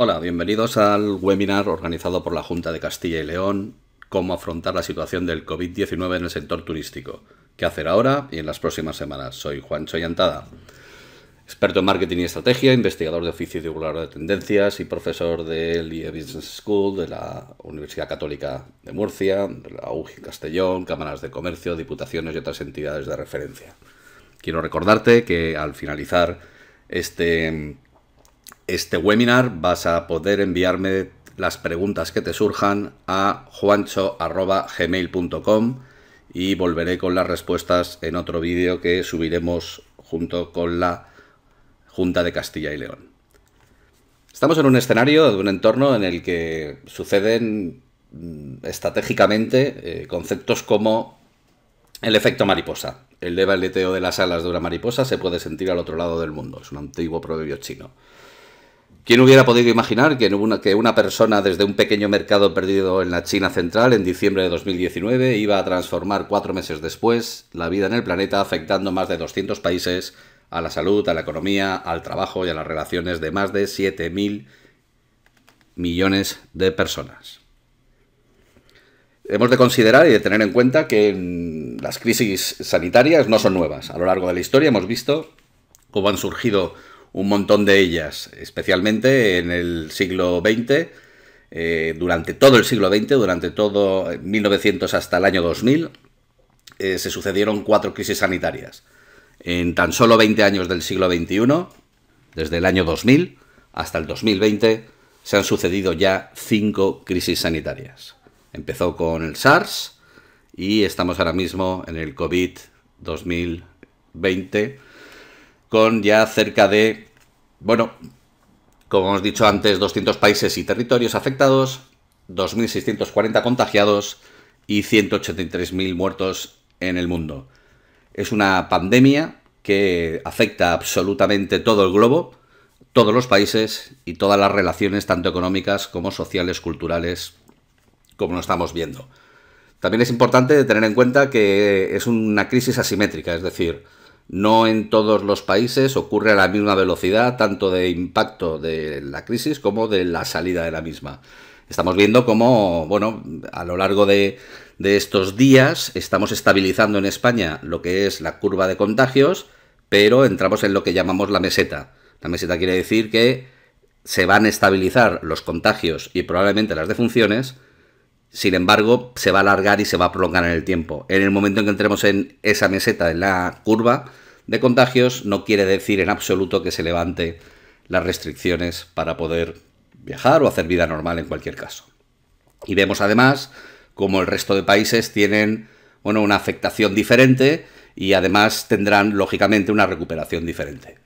Hola, bienvenidos al webinar organizado por la Junta de Castilla y León, cómo afrontar la situación del COVID-19 en el sector turístico. ¿Qué hacer ahora y en las próximas semanas? Soy Juancho Llantada, experto en marketing y estrategia, investigador de oficio y divulgador de tendencias y profesor del IE Business School de la Universidad Católica de Murcia, de la UGI Castellón, cámaras de comercio, diputaciones y otras entidades de referencia. Quiero recordarte que al finalizar este webinar vas a poder enviarme las preguntas que te surjan a juancho@gmail.com y volveré con las respuestas en otro vídeo que subiremos junto con la Junta de Castilla y León. Estamos en un escenario de un entorno en el que suceden estratégicamente conceptos como el efecto mariposa. El leve aleteo de las alas de una mariposa se puede sentir al otro lado del mundo. Es un antiguo proverbio chino. ¿Quién hubiera podido imaginar que una persona desde un pequeño mercado perdido en la China central en diciembre de 2019 iba a transformar 4 meses después la vida en el planeta, afectando más de 200 países, a la salud, a la economía, al trabajo y a las relaciones de más de 7.000 millones de personas? Hemos de considerar y de tener en cuenta que las crisis sanitarias no son nuevas. A lo largo de la historia hemos visto cómo han surgido un montón de ellas, especialmente en el siglo XX, durante todo el siglo XX, durante todo 1900 hasta el año 2000, se sucedieron 4 crisis sanitarias. En tan solo 20 años del siglo XXI, desde el año 2000 hasta el 2020, se han sucedido ya 5 crisis sanitarias. Empezó con el SARS y estamos ahora mismo en el COVID 2020 con ya cerca de, como hemos dicho antes, 200 países y territorios afectados, 2.640 contagiados y 183.000 muertos en el mundo. Es una pandemia que afecta absolutamente todo el globo, todos los países y todas las relaciones, tanto económicas como sociales, culturales, como lo estamos viendo. También es importante tener en cuenta que es una crisis asimétrica, es decir, no en todos los países ocurre a la misma velocidad, tanto de impacto de la crisis como de la salida de la misma. Estamos viendo cómo, a lo largo de estos días estamos estabilizando en España lo que es la curva de contagios, pero entramos en lo que llamamos la meseta. La meseta quiere decir que se van a estabilizar los contagios y probablemente las defunciones. Sin embargo, se va a alargar y se va a prolongar en el tiempo. En el momento en que entremos en esa meseta, en la curva de contagios, no quiere decir en absoluto que se levante las restricciones para poder viajar o hacer vida normal en cualquier caso. Y vemos además cómo el resto de países tienen una afectación diferente y además tendrán lógicamente una recuperación diferente.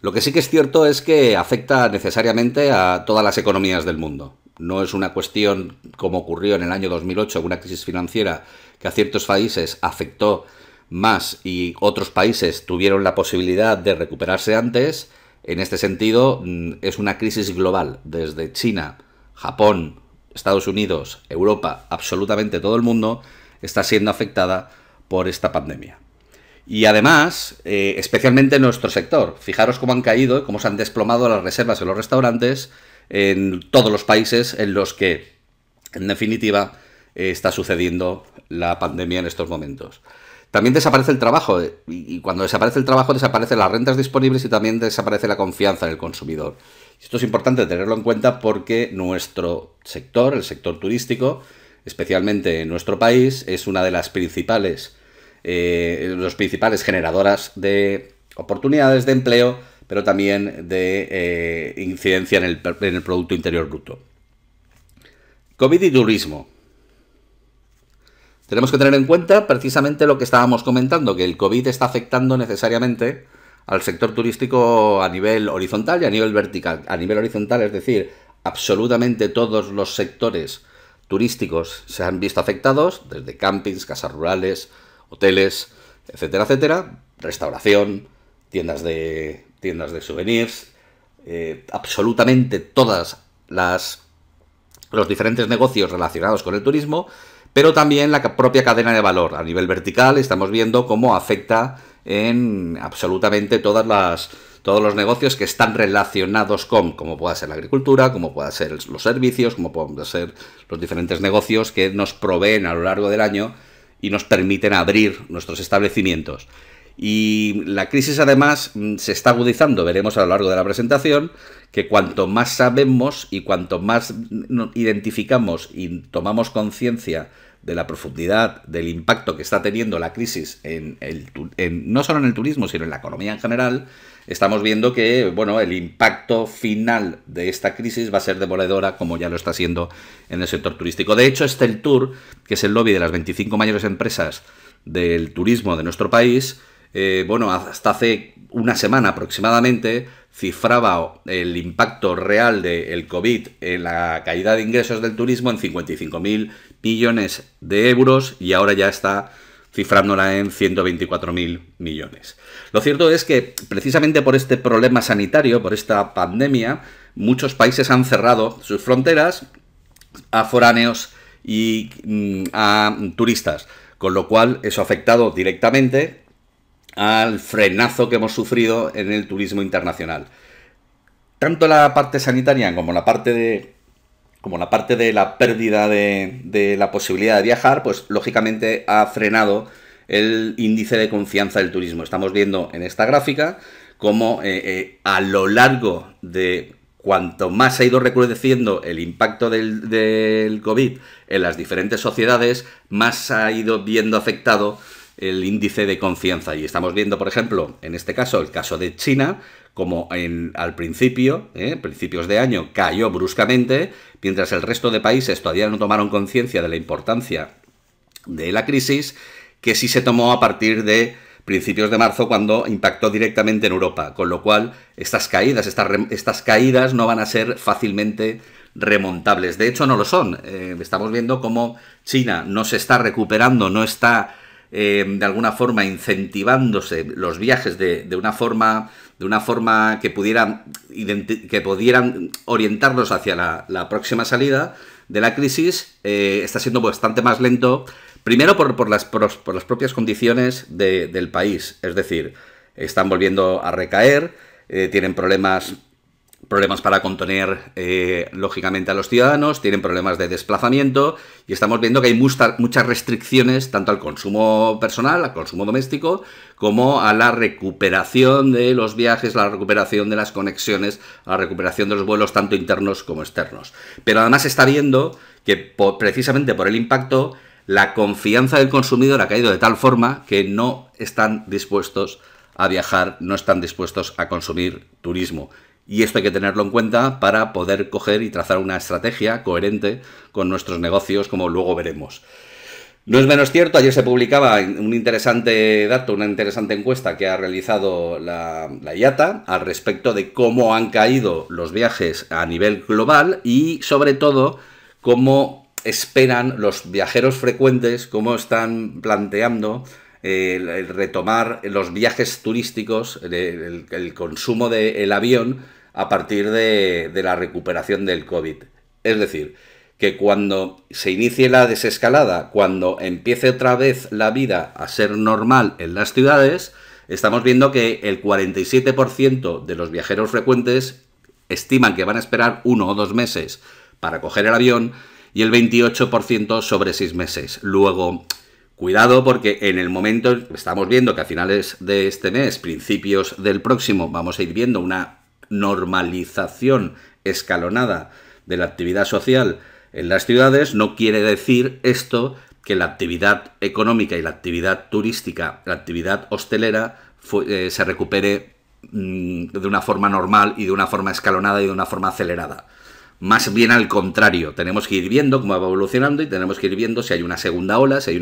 Lo que sí que es cierto es que afecta necesariamente a todas las economías del mundo. No es una cuestión como ocurrió en el año 2008, una crisis financiera que a ciertos países afectó más y otros países tuvieron la posibilidad de recuperarse antes. En este sentido, es una crisis global, desde China, Japón, Estados Unidos, Europa, absolutamente todo el mundo está siendo afectada por esta pandemia. Y además, especialmente en nuestro sector, fijaros cómo han caído, cómo se han desplomado las reservas en los restaurantes en todos los países en los que, en definitiva, está sucediendo la pandemia en estos momentos. También desaparece el trabajo, y cuando desaparece el trabajo desaparecen las rentas disponibles y también desaparece la confianza en el consumidor. Esto es importante tenerlo en cuenta porque nuestro sector, el sector turístico, especialmente en nuestro país, es una de las principales generadoras de oportunidades de empleo, pero también de incidencia en el Producto Interior Bruto. COVID y turismo. Tenemos que tener en cuenta precisamente lo que estábamos comentando, que el COVID está afectando necesariamente al sector turístico a nivel horizontal y a nivel vertical. A nivel horizontal, es decir, absolutamente todos los sectores turísticos se han visto afectados, desde campings, casas rurales, hoteles, etcétera, etcétera, restauración, tiendas de souvenirs, absolutamente todas los diferentes negocios relacionados con el turismo, pero también la propia cadena de valor. A nivel vertical estamos viendo cómo afecta en absolutamente todas todos los negocios que están relacionados con, como pueda ser la agricultura, como pueda ser los servicios, como puedan ser los diferentes negocios que nos proveen a lo largo del año y nos permiten abrir nuestros establecimientos. Y la crisis además se está agudizando, veremos a lo largo de la presentación, que cuanto más sabemos y cuanto más identificamos y tomamos conciencia de la profundidad del impacto que está teniendo la crisis no solo en el turismo, sino en la economía en general, estamos viendo que, bueno, el impacto final de esta crisis va a ser demoledora, como ya lo está siendo en el sector turístico. De hecho, Tour, que es el lobby de las 25 mayores empresas del turismo de nuestro país, bueno, hasta hace una semana aproximadamente cifraba el impacto real del COVID en la caída de ingresos del turismo en 55.000 millones de euros y ahora ya está cifrándola en 124.000 millones. Lo cierto es que precisamente por este problema sanitario, por esta pandemia, muchos países han cerrado sus fronteras a foráneos y a turistas, con lo cual eso ha afectado directamente al frenazo que hemos sufrido en el turismo internacional. Tanto la parte sanitaria como la parte de la pérdida de la posibilidad de viajar, pues lógicamente ha frenado el índice de confianza del turismo. Estamos viendo en esta gráfica cómo a lo largo de cuanto más ha ido recrudeciendo el impacto del COVID en las diferentes sociedades, más ha ido viendo afectado el índice de confianza. Y estamos viendo, por ejemplo, en este caso, el caso de China, como al principio, principios de año, cayó bruscamente, mientras el resto de países todavía no tomaron conciencia de la importancia de la crisis, que sí se tomó a partir de principios de marzo, cuando impactó directamente en Europa. Con lo cual, estas caídas no van a ser fácilmente remontables. De hecho, no lo son. Estamos viendo cómo China no se está recuperando, no está de alguna forma incentivándose los viajes de una forma que pudieran orientarlos hacia la próxima salida de la crisis. Está siendo bastante más lento, primero por las propias condiciones del país, es decir, están volviendo a recaer, tienen problemas para contener lógicamente a los ciudadanos, tienen problemas de desplazamiento y estamos viendo que hay muchas restricciones tanto al consumo personal, al consumo doméstico, como a la recuperación de los viajes, a la recuperación de las conexiones, a la recuperación de los vuelos tanto internos como externos. Pero además se está viendo que precisamente por el impacto la confianza del consumidor ha caído de tal forma que no están dispuestos a viajar, no están dispuestos a consumir turismo. Y esto hay que tenerlo en cuenta para poder coger y trazar una estrategia coherente con nuestros negocios, como luego veremos. No es menos cierto, ayer se publicaba un interesante dato, una interesante encuesta que ha realizado la IATA al respecto de cómo han caído los viajes a nivel global y, sobre todo, cómo esperan los viajeros frecuentes, cómo están planteando el retomar los viajes turísticos, el consumo del avión a partir de la recuperación del COVID. Es decir, que cuando se inicie la desescalada, cuando empiece otra vez la vida a ser normal en las ciudades, estamos viendo que el 47% de los viajeros frecuentes estiman que van a esperar 1 o 2 meses para coger el avión y el 28% sobre 6 meses. Luego, cuidado, porque en el momento estamos viendo que a finales de este mes, principios del próximo, vamos a ir viendo una normalización escalonada de la actividad social en las ciudades. No quiere decir esto que la actividad económica y la actividad turística, la actividad hostelera se recupere de una forma normal y de una forma escalonada y de una forma acelerada. Más bien al contrario, tenemos que ir viendo cómo va evolucionando y tenemos que ir viendo si hay una segunda ola, si hay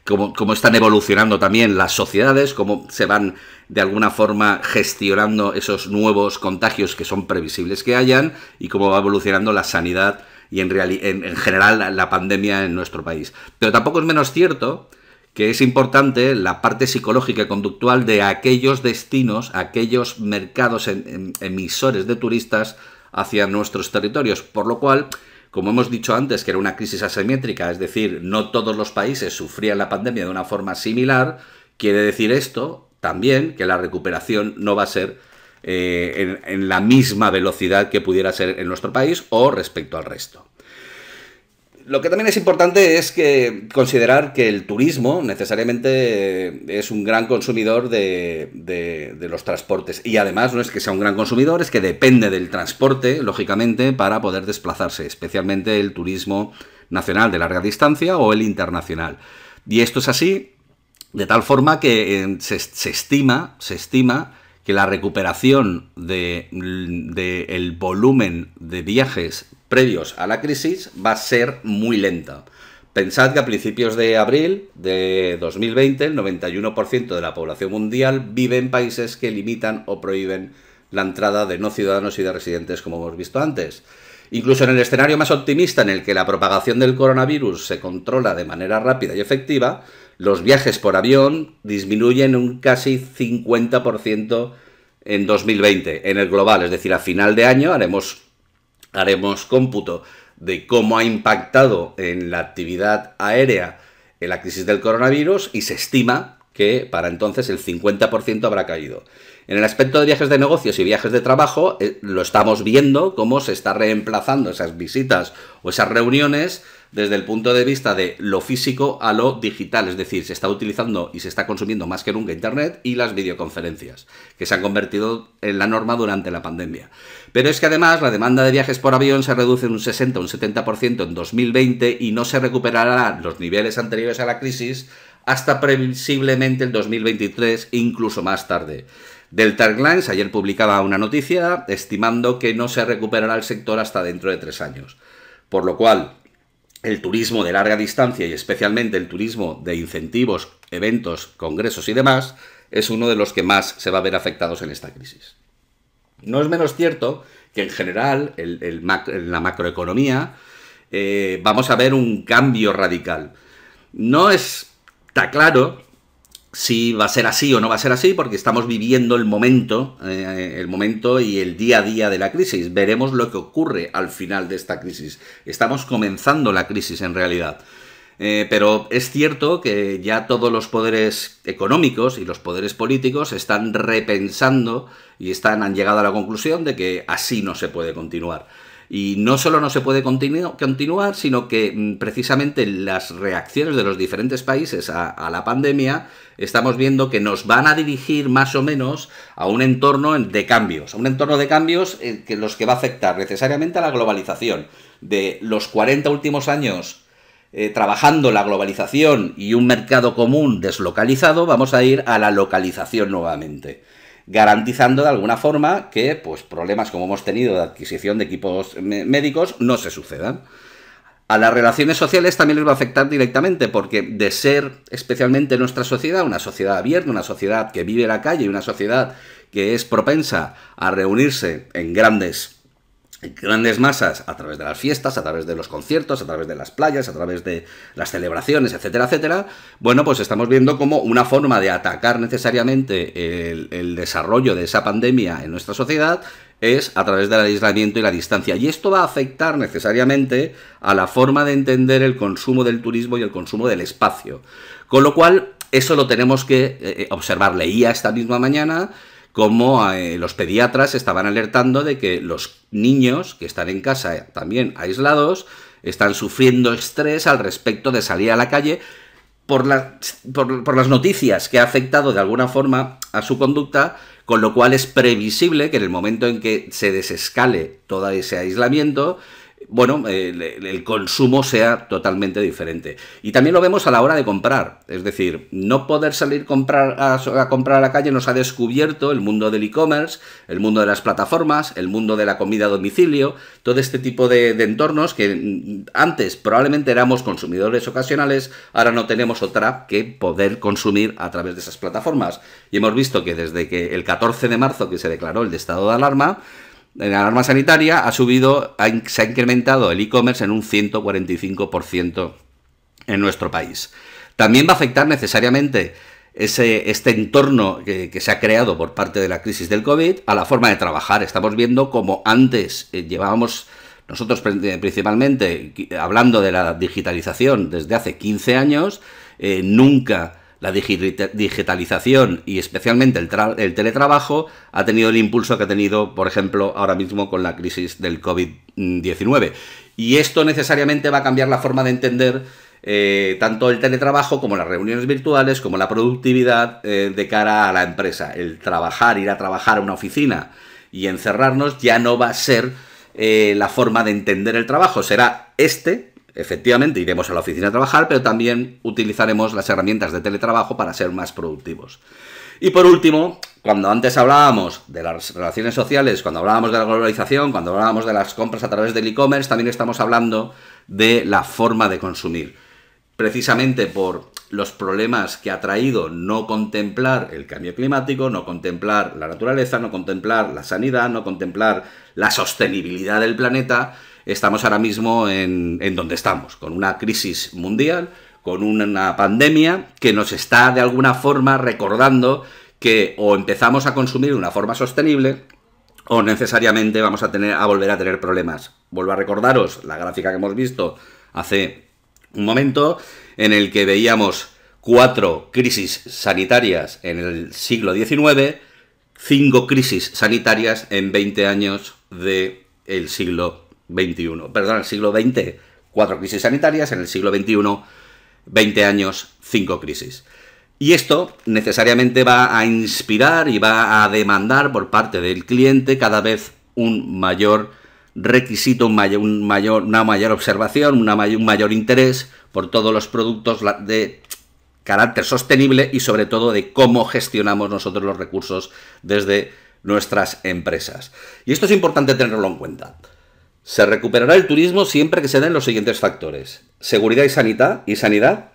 cómo están evolucionando también las sociedades, cómo se van de alguna forma gestionando esos nuevos contagios que son previsibles que hayan y cómo va evolucionando la sanidad y en general la pandemia en nuestro país. Pero tampoco es menos cierto que es importante la parte psicológica y conductual de aquellos destinos, aquellos mercados emisores de turistas hacia nuestros territorios, por lo cual, como hemos dicho antes, que era una crisis asimétrica, es decir, no todos los países sufrían la pandemia de una forma similar, quiere decir esto también que la recuperación no va a ser en la misma velocidad que pudiera ser en nuestro país o respecto al resto. Lo que también es importante es que considerar que el turismo necesariamente es un gran consumidor de los transportes. Y además no es que sea un gran consumidor, es que depende del transporte, lógicamente, para poder desplazarse, especialmente el turismo nacional de larga distancia o el internacional. Y esto es así de tal forma que se estima que la recuperación del volumen de viajes previos a la crisis va a ser muy lenta. Pensad que a principios de abril de 2020 el 91% de la población mundial vive en países que limitan o prohíben la entrada de no ciudadanos y de residentes, como hemos visto antes. Incluso en el escenario más optimista, en el que la propagación del coronavirus se controla de manera rápida y efectiva, los viajes por avión disminuyen un casi 50% en 2020, en el global. Es decir, a final de año haremos cómputo de cómo ha impactado en la actividad aérea en la crisis del coronavirus y se estima que para entonces el 50% habrá caído. En el aspecto de viajes de negocios y viajes de trabajo, lo estamos viendo cómo se está reemplazando esas visitas o esas reuniones desde el punto de vista de lo físico a lo digital, es decir, se está utilizando y se está consumiendo más que nunca Internet y las videoconferencias, que se han convertido en la norma durante la pandemia. Pero es que además la demanda de viajes por avión se reduce en un 60 o un 70% en 2020 y no se recuperará los niveles anteriores a la crisis hasta previsiblemente el 2023, incluso más tarde. Delta Airlines ayer publicaba una noticia estimando que no se recuperará el sector hasta dentro de 3 años. Por lo cual, el turismo de larga distancia y especialmente el turismo de incentivos, eventos, congresos y demás es uno de los que más se va a ver afectados en esta crisis. No es menos cierto que en general en la macroeconomía vamos a ver un cambio radical. No está claro si va a ser así o no va a ser así, porque estamos viviendo el momento y el día a día de la crisis. Veremos lo que ocurre al final de esta crisis. Estamos comenzando la crisis en realidad. Pero es cierto que ya todos los poderes económicos y los poderes políticos están repensando y han llegado a la conclusión de que así no se puede continuar. Y no solo no se puede continuar, sino que precisamente las reacciones de los diferentes países a la pandemia estamos viendo que nos van a dirigir más o menos a un entorno de cambios. A un entorno de cambios que los que va a afectar necesariamente a la globalización. De los 40 últimos años trabajando la globalización y un mercado común deslocalizado, vamos a ir a la localización nuevamente, garantizando de alguna forma que pues, problemas como hemos tenido de adquisición de equipos médicos no se sucedan. A las relaciones sociales también les va a afectar directamente, porque de ser especialmente nuestra sociedad, una sociedad abierta, una sociedad que vive en la calle, una sociedad que es propensa a reunirse en grandes masas a través de las fiestas, a través de los conciertos, a través de las playas, a través de las celebraciones, etcétera, etcétera, bueno, pues estamos viendo como una forma de atacar necesariamente el desarrollo de esa pandemia en nuestra sociedad es a través del aislamiento y la distancia. Y esto va a afectar necesariamente a la forma de entender el consumo del turismo y el consumo del espacio. Con lo cual, eso lo tenemos que observar. Leía esta misma mañana como los pediatras estaban alertando de que los niños que están en casa también aislados están sufriendo estrés al respecto de salir a la calle por las noticias que ha afectado de alguna forma a su conducta, con lo cual es previsible que en el momento en que se desescale todo ese aislamiento, bueno, el consumo sea totalmente diferente. Y también lo vemos a la hora de comprar. Es decir, no poder salir a comprar a la calle nos ha descubierto el mundo del e-commerce, el mundo de las plataformas, el mundo de la comida a domicilio, todo este tipo de entornos que antes probablemente éramos consumidores ocasionales, ahora no tenemos otra que poder consumir a través de esas plataformas. Y hemos visto que desde que el 14 de marzo que se declaró el estado de alarma, la alarma sanitaria se ha incrementado el e-commerce en un 145% en nuestro país. También va a afectar necesariamente este entorno que se ha creado por parte de la crisis del COVID a la forma de trabajar. Estamos viendo como antes llevábamos nosotros principalmente hablando de la digitalización desde hace 15 años, nunca La digitalización y especialmente el teletrabajo ha tenido el impulso que ha tenido, por ejemplo, ahora mismo con la crisis del COVID-19. Y esto necesariamente va a cambiar la forma de entender tanto el teletrabajo como las reuniones virtuales, como la productividad de cara a la empresa. El trabajar, ir a trabajar a una oficina y encerrarnos ya no va a ser la forma de entender el trabajo. Será efectivamente, iremos a la oficina a trabajar, pero también utilizaremos las herramientas de teletrabajo para ser más productivos. Y por último, cuando antes hablábamos de las relaciones sociales, cuando hablábamos de la globalización, cuando hablábamos de las compras a través del e-commerce, también estamos hablando de la forma de consumir. Precisamente por los problemas que ha traído no contemplar el cambio climático, no contemplar la naturaleza, no contemplar la sanidad, no contemplar la sostenibilidad del planeta, estamos ahora mismo en donde estamos, con una crisis mundial, con una pandemia que nos está de alguna forma recordando que o empezamos a consumir de una forma sostenible o necesariamente vamos a volver a tener problemas. Vuelvo a recordaros la gráfica que hemos visto hace un momento en el que veíamos 4 crisis sanitarias en el siglo XIX, 5 crisis sanitarias en 20 años del siglo XXI. Perdón, el siglo XX, 4 crisis sanitarias, en el siglo XXI, 20 años, 5 crisis. Y esto necesariamente va a inspirar y va a demandar por parte del cliente cada vez un mayor requisito, una mayor observación, un mayor interés por todos los productos de carácter sostenible y sobre todo de cómo gestionamos nosotros los recursos desde nuestras empresas. Y esto es importante tenerlo en cuenta. Se recuperará el turismo siempre que se den los siguientes factores: seguridad y sanidad.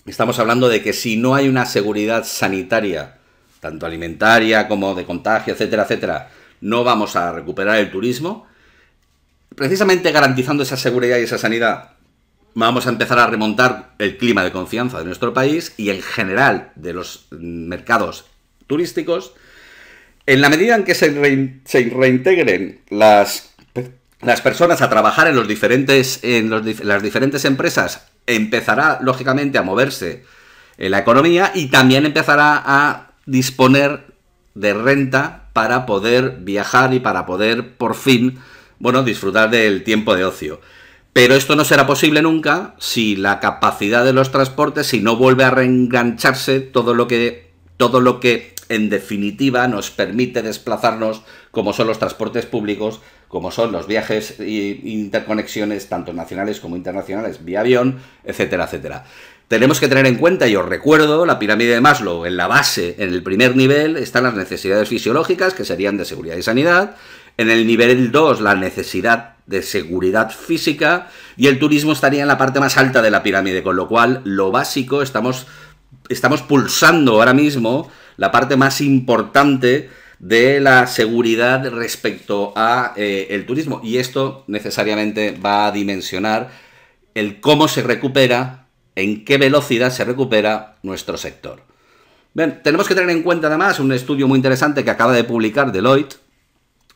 Estamos hablando de que si no hay una seguridad sanitaria, tanto alimentaria como de contagio, etcétera, etcétera, no vamos a recuperar el turismo. Precisamente garantizando esa seguridad y esa sanidad, vamos a empezar a remontar el clima de confianza de nuestro país y en general de los mercados turísticos. En la medida en que se reintegren las personas a trabajar en las diferentes empresas, empezará lógicamente a moverse la economía y también empezará a disponer de renta para poder viajar y para poder por fin, disfrutar del tiempo de ocio. Pero esto no será posible nunca si la capacidad de los transportes, si no vuelve a reengancharse todo lo que en definitiva nos permite desplazarnos, como son los transportes públicos, como son los viajes e interconexiones, tanto nacionales como internacionales, vía avión, etcétera, etcétera. Tenemos que tener en cuenta, y os recuerdo, la pirámide de Maslow, en la base, en el primer nivel, están las necesidades fisiológicas, que serían de seguridad y sanidad. En el nivel 2, la necesidad de seguridad física, y el turismo estaría en la parte más alta de la pirámide, con lo cual, lo básico, estamos pulsando ahora mismo la parte más importante de la seguridad respecto a el turismo, y esto necesariamente va a dimensionar el cómo se recupera, en qué velocidad se recupera nuestro sector. Bien, tenemos que tener en cuenta además un estudio muy interesante que acaba de publicar Deloitte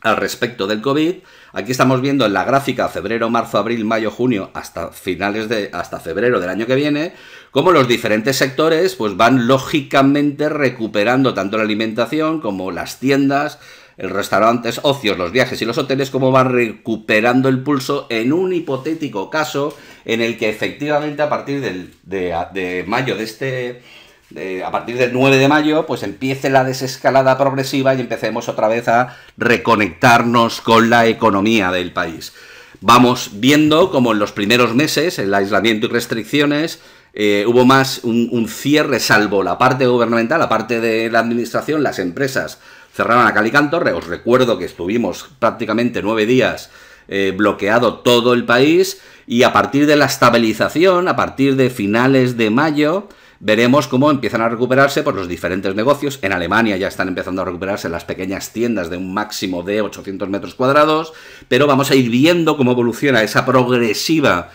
al respecto del COVID. Aquí estamos viendo en la gráfica febrero, marzo, abril, mayo, junio, hasta febrero del año que viene, cómo los diferentes sectores pues van lógicamente recuperando tanto la alimentación como las tiendas, los restaurantes, ocios, los viajes y los hoteles, cómo van recuperando el pulso en un hipotético caso en el que efectivamente a partir de mayo a partir del 9 de mayo, pues empiece la desescalada progresiva y empecemos otra vez a reconectarnos con la economía del país. Vamos viendo como en los primeros meses, el aislamiento y restricciones, hubo más un cierre, salvo la parte gubernamental, la parte de la administración, las empresas cerraron a cal y canto. Os recuerdo que estuvimos prácticamente 9 días bloqueado todo el país, y a partir de la estabilización, a partir de finales de mayo, veremos cómo empiezan a recuperarse pues, los diferentes negocios. En Alemania ya están empezando a recuperarse las pequeñas tiendas de un máximo de 800 metros cuadrados, pero vamos a ir viendo cómo evoluciona esa progresiva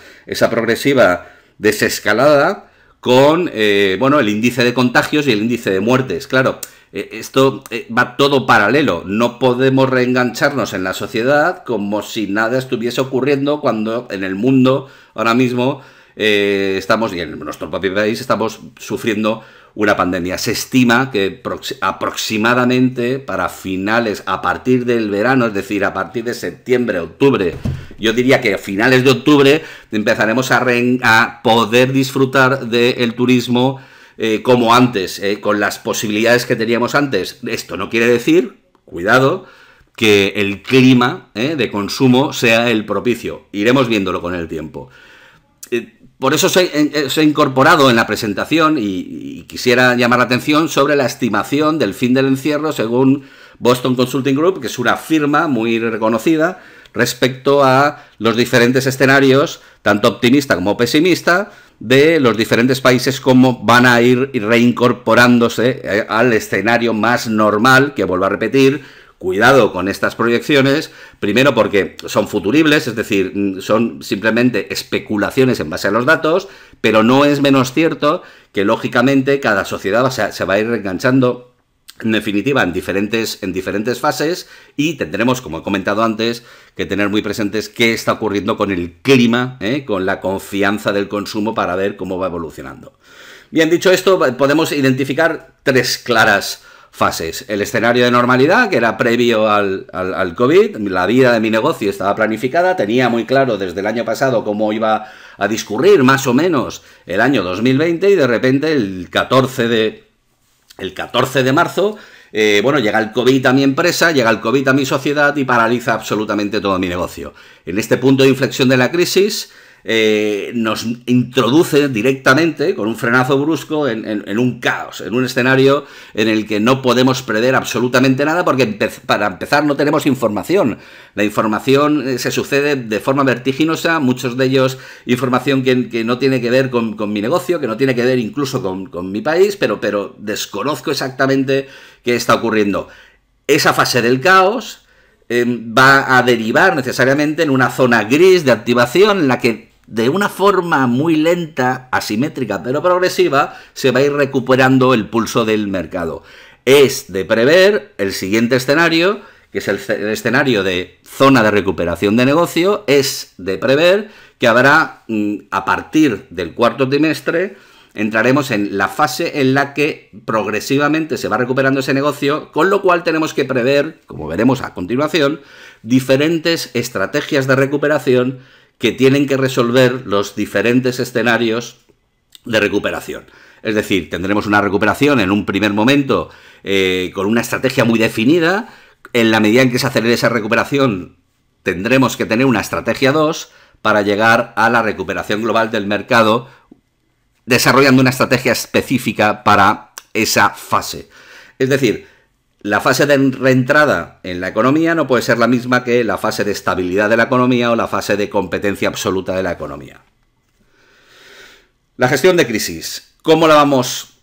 desescalada con el índice de contagios y el índice de muertes. Claro, esto va todo paralelo. No podemos reengancharnos en la sociedad como si nada estuviese ocurriendo cuando en el mundo ahora mismo estamos, y en nuestro propio país, estamos sufriendo una pandemia. Se estima que aproximadamente para finales, a partir del verano, es decir, a partir de septiembre, octubre, yo diría que a finales de octubre empezaremos a poder disfrutar del turismo como antes, con las posibilidades que teníamos antes. Esto no quiere decir, cuidado, que el clima de consumo sea el propicio. Iremos viéndolo con el tiempo. Por eso se he incorporado en la presentación y quisiera llamar la atención sobre la estimación del fin del encierro según Boston Consulting Group, que es una firma muy reconocida respecto a los diferentes escenarios, tanto optimista como pesimista, de los diferentes países, cómo van a ir reincorporándose al escenario más normal, que vuelvo a repetir. Cuidado con estas proyecciones, primero porque son futuribles, es decir, son simplemente especulaciones en base a los datos, pero no es menos cierto que, lógicamente, cada sociedad se va a ir reenganchando, en definitiva, en diferentes fases, y tendremos, como he comentado antes, que tener muy presentes qué está ocurriendo con el clima, con la confianza del consumo, para ver cómo va evolucionando. Bien, dicho esto, podemos identificar tres claras fases. El escenario de normalidad, que era previo al COVID. La vida de mi negocio estaba planificada, tenía muy claro desde el año pasado cómo iba a discurrir más o menos el año 2020, y de repente el 14 de marzo, llega el COVID a mi empresa, llega el COVID a mi sociedad y paraliza absolutamente todo mi negocio. En este punto de inflexión de la crisis, nos introduce directamente, con un frenazo brusco, en un caos, en un escenario en el que no podemos prever absolutamente nada, porque para empezar no tenemos información. La información se sucede de forma vertiginosa, muchos de ellos información que no tiene que ver con mi negocio, que no tiene que ver incluso con mi país, pero desconozco exactamente qué está ocurriendo. Esa fase del caos va a derivar necesariamente en una zona gris de activación, en la que de una forma muy lenta, asimétrica pero progresiva, se va a ir recuperando el pulso del mercado. Es de prever el siguiente escenario, que es el escenario de zona de recuperación de negocio. Es de prever que habrá, a partir del cuarto trimestre, entraremos en la fase en la que progresivamente se va recuperando ese negocio, con lo cual tenemos que prever, como veremos a continuación, diferentes estrategias de recuperación que tienen que resolver los diferentes escenarios de recuperación. Es decir, tendremos una recuperación en un primer momento con una estrategia muy definida. En la medida en que se acelere esa recuperación, tendremos que tener una estrategia 2 para llegar a la recuperación global del mercado, desarrollando una estrategia específica para esa fase. Es decir, la fase de reentrada en la economía no puede ser la misma que la fase de estabilidad de la economía o la fase de competencia absoluta de la economía. La gestión de crisis, ¿cómo la vamos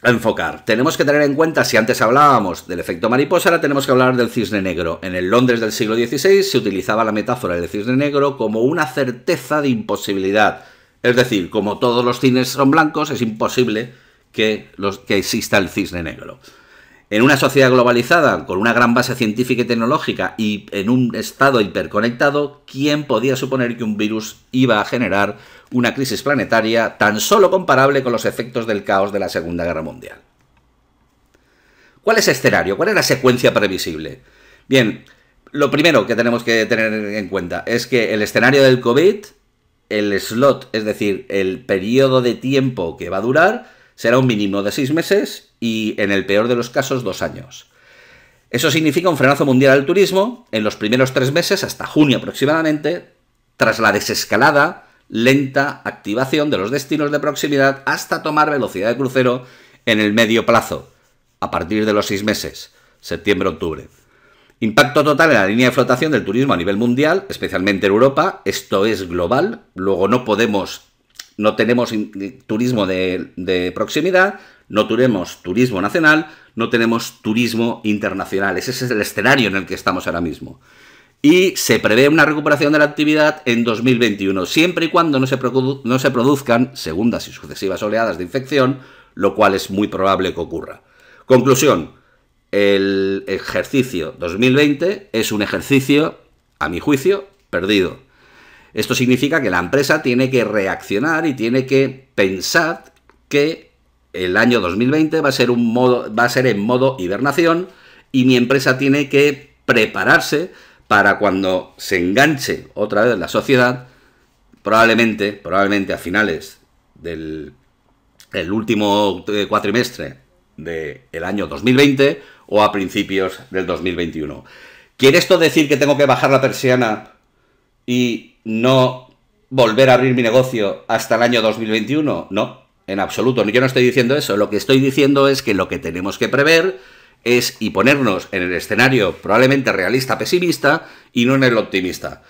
a enfocar? Tenemos que tener en cuenta, si antes hablábamos del efecto mariposa, ahora tenemos que hablar del cisne negro. En el Londres del siglo XVI se utilizaba la metáfora del cisne negro como una certeza de imposibilidad. Es decir, como todos los cisnes son blancos, es imposible que exista el cisne negro. En una sociedad globalizada, con una gran base científica y tecnológica y en un estado hiperconectado, ¿quién podía suponer que un virus iba a generar una crisis planetaria tan solo comparable con los efectos del caos de la Segunda Guerra Mundial? ¿Cuál es el escenario? ¿Cuál es la secuencia previsible? Bien, lo primero que tenemos que tener en cuenta es que el escenario del COVID, el slot, es decir, el periodo de tiempo que va a durar, será un mínimo de 6 meses y, en el peor de los casos, 2 años. Eso significa un frenazo mundial al turismo en los primeros 3 meses, hasta junio aproximadamente, tras la desescalada, lenta activación de los destinos de proximidad hasta tomar velocidad de crucero en el medio plazo, a partir de los 6 meses, septiembre-octubre. Impacto total en la línea de flotación del turismo a nivel mundial, especialmente en Europa. Esto es global, luego no tenemos turismo de proximidad, no tenemos turismo nacional, no tenemos turismo internacional. Ese es el escenario en el que estamos ahora mismo. Y se prevé una recuperación de la actividad en 2021, siempre y cuando no se produzcan segundas y sucesivas oleadas de infección, lo cual es muy probable que ocurra. Conclusión: el ejercicio 2020 es un ejercicio, a mi juicio, perdido. Esto significa que la empresa tiene que reaccionar y tiene que pensar que el año 2020 va a ser en modo hibernación y mi empresa tiene que prepararse para cuando se enganche otra vez la sociedad, probablemente a finales del último cuatrimestre del año 2020 o a principios del 2021. ¿Quiere esto decir que tengo que bajar la persiana y no volver a abrir mi negocio hasta el año 2021? No, en absoluto. Yo no estoy diciendo eso. Lo que estoy diciendo es que lo que tenemos que prever es y ponernos en el escenario probablemente realista, pesimista y no en el optimista.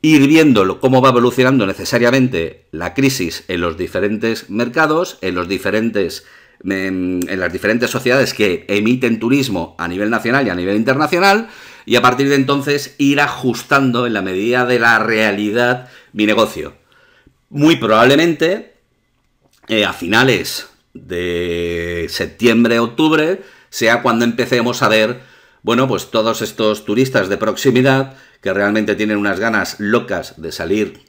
Ir viendo cómo va evolucionando necesariamente la crisis en los diferentes mercados, en las diferentes sociedades que emiten turismo a nivel nacional y a nivel internacional, y a partir de entonces ir ajustando en la medida de la realidad mi negocio. Muy probablemente a finales de septiembre, octubre, sea cuando empecemos a ver, bueno, pues todos estos turistas de proximidad que realmente tienen unas ganas locas de salir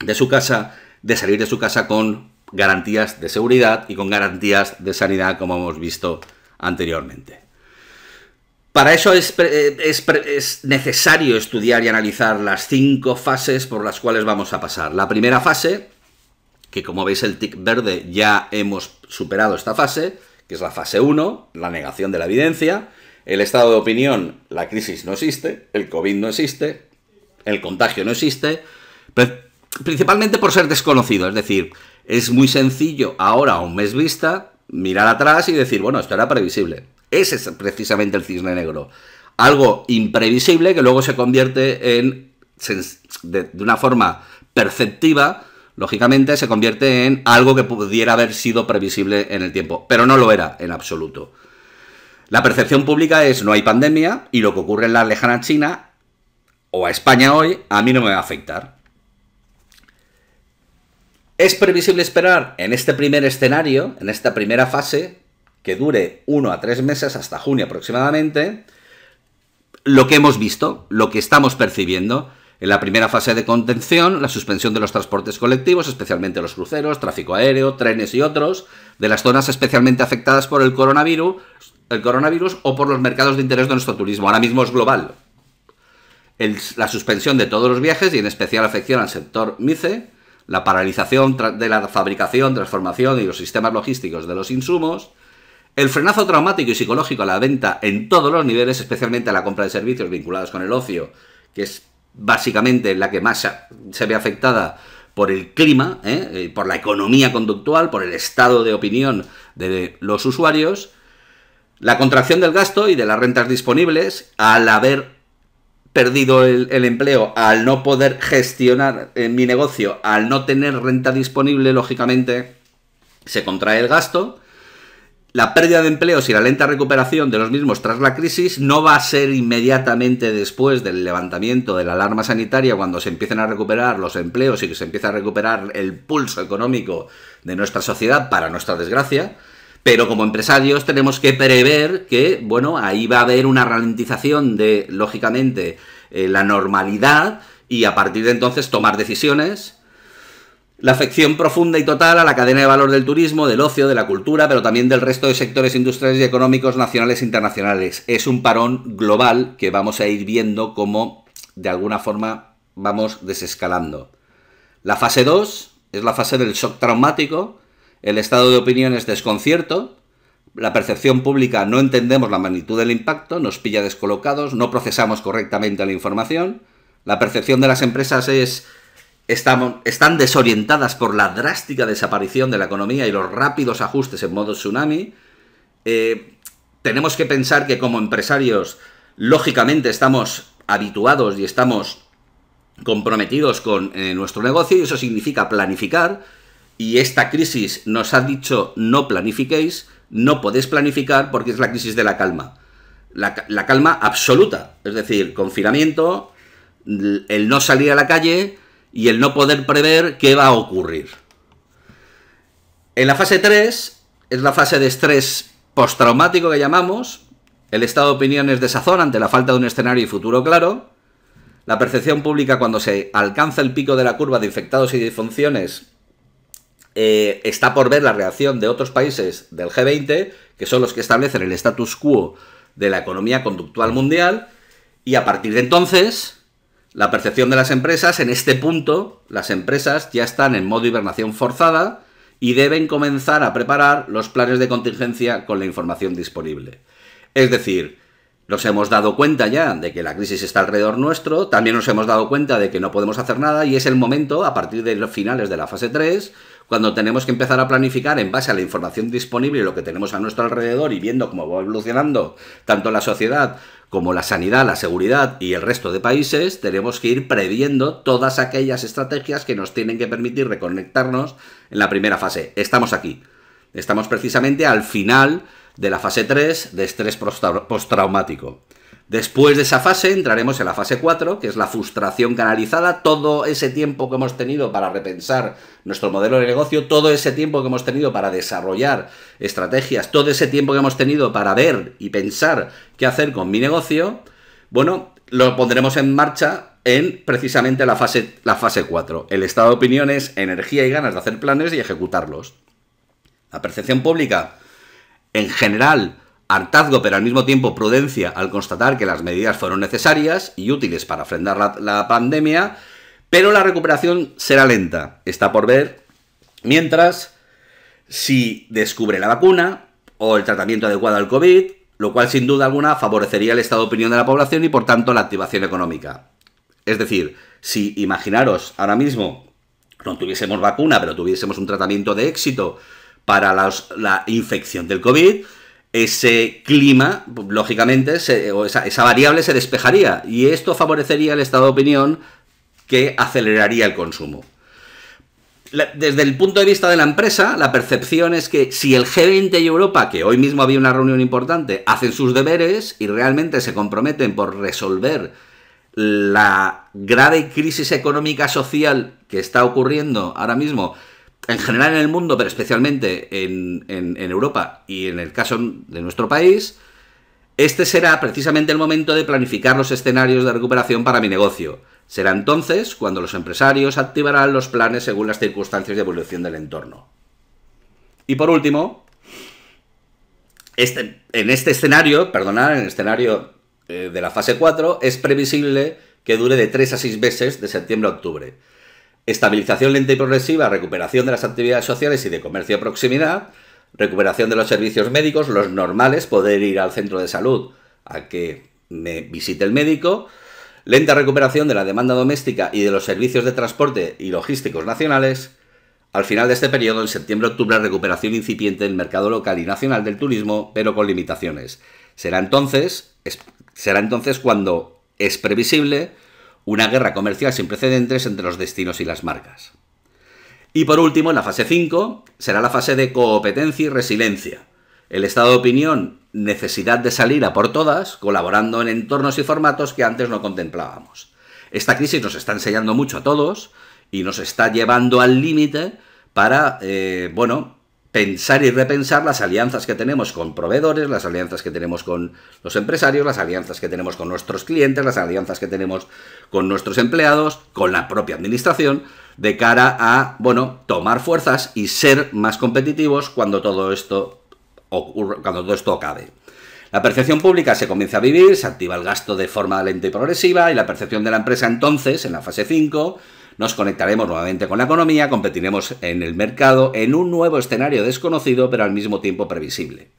de su casa con garantías de seguridad y con garantías de sanidad, como hemos visto anteriormente. Para eso es necesario estudiar y analizar las 5 fases por las cuales vamos a pasar. La primera fase, que como veis el tic verde ya hemos superado esta fase, que es la fase 1, la negación de la evidencia. El estado de opinión, la crisis no existe, el COVID no existe, el contagio no existe, principalmente por ser desconocido. Es decir, es muy sencillo ahora, a un mes vista, mirar atrás y decir, bueno, esto era previsible. Ese es precisamente el cisne negro. Algo imprevisible que luego se convierte de una forma perceptiva, lógicamente se convierte en algo que pudiera haber sido previsible en el tiempo, pero no lo era en absoluto. La percepción pública es no hay pandemia y lo que ocurre en la lejana China o a España hoy a mí no me va a afectar. Es previsible esperar en este primer escenario, en esta primera fase, que dure 1 a 3 meses hasta junio aproximadamente, lo que hemos visto, lo que estamos percibiendo. En la primera fase de contención, la suspensión de los transportes colectivos, especialmente los cruceros, tráfico aéreo, trenes y otros, de las zonas especialmente afectadas por el coronavirus o por los mercados de interés de nuestro turismo. Ahora mismo es global. La suspensión de todos los viajes y en especial afección al sector MICE, la paralización de la fabricación, transformación y los sistemas logísticos de los insumos, el frenazo traumático y psicológico a la venta en todos los niveles, especialmente a la compra de servicios vinculados con el ocio, que es básicamente la que más se ve afectada por el clima, por la economía conductual, por el estado de opinión de los usuarios, la contracción del gasto y de las rentas disponibles al haber perdido el empleo, al no poder gestionar mi negocio, al no tener renta disponible, lógicamente se contrae el gasto. La pérdida de empleos y la lenta recuperación de los mismos tras la crisis no va a ser inmediatamente después del levantamiento de la alarma sanitaria, cuando se empiecen a recuperar los empleos y que se empiece a recuperar el pulso económico de nuestra sociedad, para nuestra desgracia. Pero como empresarios tenemos que prever que, bueno, ahí va a haber una ralentización de, lógicamente, la normalidad y a partir de entonces tomar decisiones. La afección profunda y total a la cadena de valor del turismo, del ocio, de la cultura, pero también del resto de sectores industriales y económicos nacionales e internacionales. Es un parón global que vamos a ir viendo cómo, de alguna forma, vamos desescalando. La fase 2 es la fase del shock traumático. El estado de opinión es desconcierto. La percepción pública no entendemos la magnitud del impacto, nos pilla descolocados, no procesamos correctamente la información. La percepción de las empresas están desorientadas por la drástica desaparición de la economía y los rápidos ajustes en modo tsunami. Tenemos que pensar que como empresarios, lógicamente estamos habituados y estamos comprometidos con nuestro negocio y eso significa planificar. Y esta crisis nos ha dicho no planifiquéis, no podéis planificar porque es la crisis de la calma. La calma absoluta, es decir, confinamiento, el no salir a la calle y el no poder prever qué va a ocurrir. En la fase 3 es la fase de estrés postraumático que llamamos. El estado de opinión es desazón ante la falta de un escenario y futuro claro. La percepción pública cuando se alcanza el pico de la curva de infectados y disfunciones está por ver la reacción de otros países del G20, que son los que establecen el status quo de la economía conductual mundial, y a partir de entonces, la percepción de las empresas, en este punto, las empresas ya están en modo hibernación forzada y deben comenzar a preparar los planes de contingencia con la información disponible. Es decir, nos hemos dado cuenta ya de que la crisis está alrededor nuestro, también nos hemos dado cuenta de que no podemos hacer nada y es el momento, a partir de los finales de la fase 3, cuando tenemos que empezar a planificar en base a la información disponible y lo que tenemos a nuestro alrededor y viendo cómo va evolucionando tanto la sociedad como la sanidad, la seguridad y el resto de países, tenemos que ir previendo todas aquellas estrategias que nos tienen que permitir reconectarnos en la primera fase. Estamos aquí. Estamos precisamente al final de la fase 3 de estrés postraumático. Después de esa fase entraremos en la fase 4, que es la frustración canalizada, todo ese tiempo que hemos tenido para repensar nuestro modelo de negocio, todo ese tiempo que hemos tenido para desarrollar estrategias, todo ese tiempo que hemos tenido para ver y pensar qué hacer con mi negocio, bueno, lo pondremos en marcha en precisamente la fase 4. El estado de opinión es energía y ganas de hacer planes y ejecutarlos. La percepción pública, en general, hartazgo, pero al mismo tiempo prudencia al constatar que las medidas fueron necesarias y útiles para frenar la pandemia, pero la recuperación será lenta. Está por ver mientras si descubre la vacuna o el tratamiento adecuado al COVID, lo cual sin duda alguna favorecería el estado de opinión de la población y por tanto la activación económica. Es decir, si imaginaros ahora mismo no tuviésemos vacuna, pero tuviésemos un tratamiento de éxito para la infección del COVID, ese clima, lógicamente, esa variable se despejaría y esto favorecería el estado de opinión que aceleraría el consumo. Desde el punto de vista de la empresa, la percepción es que si el G20 y Europa, que hoy mismo había una reunión importante, hacen sus deberes y realmente se comprometen por resolver la grave crisis económica social que está ocurriendo ahora mismo, en general en el mundo, pero especialmente en Europa y en el caso de nuestro país, este será precisamente el momento de planificar los escenarios de recuperación para mi negocio. Será entonces cuando los empresarios activarán los planes según las circunstancias de evolución del entorno. Y por último, en el escenario de la fase 4, es previsible que dure de 3 a 6 meses, de septiembre a octubre. Estabilización lenta y progresiva, recuperación de las actividades sociales y de comercio de proximidad, recuperación de los servicios médicos, los normales, poder ir al centro de salud a que me visite el médico, lenta recuperación de la demanda doméstica y de los servicios de transporte y logísticos nacionales. Al final de este periodo, en septiembre-octubre, recuperación incipiente del mercado local y nacional del turismo, pero con limitaciones. Será entonces cuando es previsible una guerra comercial sin precedentes entre los destinos y las marcas. Y por último, en la fase 5, será la fase de competencia y resiliencia. El estado de opinión, necesidad de salir a por todas, colaborando en entornos y formatos que antes no contemplábamos. Esta crisis nos está enseñando mucho a todos y nos está llevando al límite para, pensar y repensar las alianzas que tenemos con proveedores, las alianzas que tenemos con los empresarios, las alianzas que tenemos con nuestros clientes, las alianzas que tenemos con nuestros empleados, con la propia administración, de cara a, tomar fuerzas y ser más competitivos cuando todo esto acabe. La percepción pública se comienza a vivir, se activa el gasto de forma lenta y progresiva y la percepción de la empresa entonces, en la fase 5, nos conectaremos nuevamente con la economía, competiremos en el mercado en un nuevo escenario desconocido pero al mismo tiempo previsible.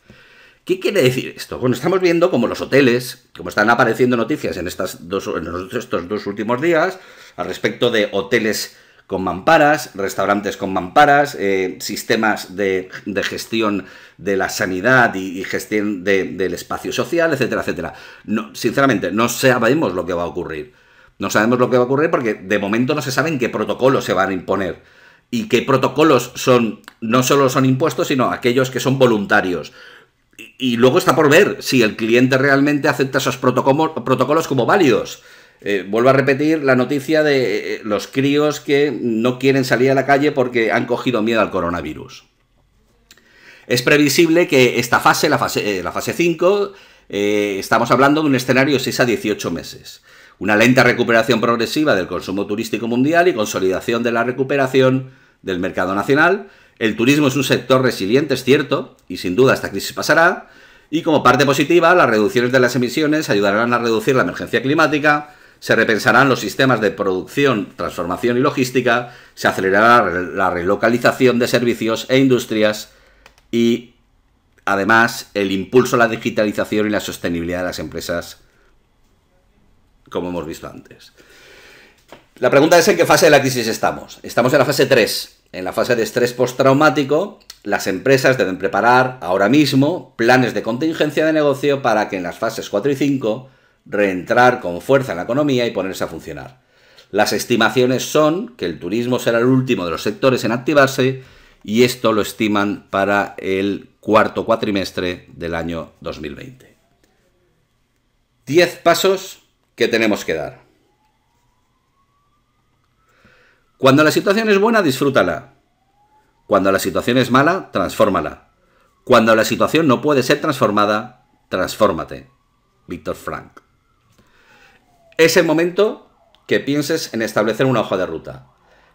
¿Qué quiere decir esto? Bueno, estamos viendo como los hoteles, como están apareciendo noticias en estos dos últimos días, al respecto de hoteles con mamparas, restaurantes con mamparas, sistemas de gestión de la sanidad y gestión del espacio social, etcétera, etcétera. No, sinceramente, no sabemos lo que va a ocurrir. No sabemos lo que va a ocurrir porque de momento no se saben qué protocolos se van a imponer. Y qué protocolos no solo son impuestos, sino aquellos que son voluntarios. Y luego está por ver si el cliente realmente acepta esos protocolos como válidos. Vuelvo a repetir la noticia de los críos que no quieren salir a la calle porque han cogido miedo al coronavirus. Es previsible que esta fase, la fase 5, estamos hablando de un escenario de 6 a 18 meses. Una lenta recuperación progresiva del consumo turístico mundial y consolidación de la recuperación del mercado nacional. El turismo es un sector resiliente, es cierto, y sin duda esta crisis pasará. Y como parte positiva, las reducciones de las emisiones ayudarán a reducir la emergencia climática, se repensarán los sistemas de producción, transformación y logística, se acelerará la relocalización de servicios e industrias y, además, el impulso a la digitalización y la sostenibilidad de las empresas, como hemos visto antes. La pregunta es: ¿en qué fase de la crisis estamos? Estamos en la fase 3. En la fase de estrés postraumático, las empresas deben preparar ahora mismo planes de contingencia de negocio para que en las fases 4 y 5 reentrar con fuerza en la economía y ponerse a funcionar. Las estimaciones son que el turismo será el último de los sectores en activarse y esto lo estiman para el cuarto cuatrimestre del año 2020. 10 pasos que tenemos que dar. Cuando la situación es buena, disfrútala. Cuando la situación es mala, transfórmala. Cuando la situación no puede ser transformada, transfórmate. Víctor Frank. Es el momento que pienses en establecer una hoja de ruta.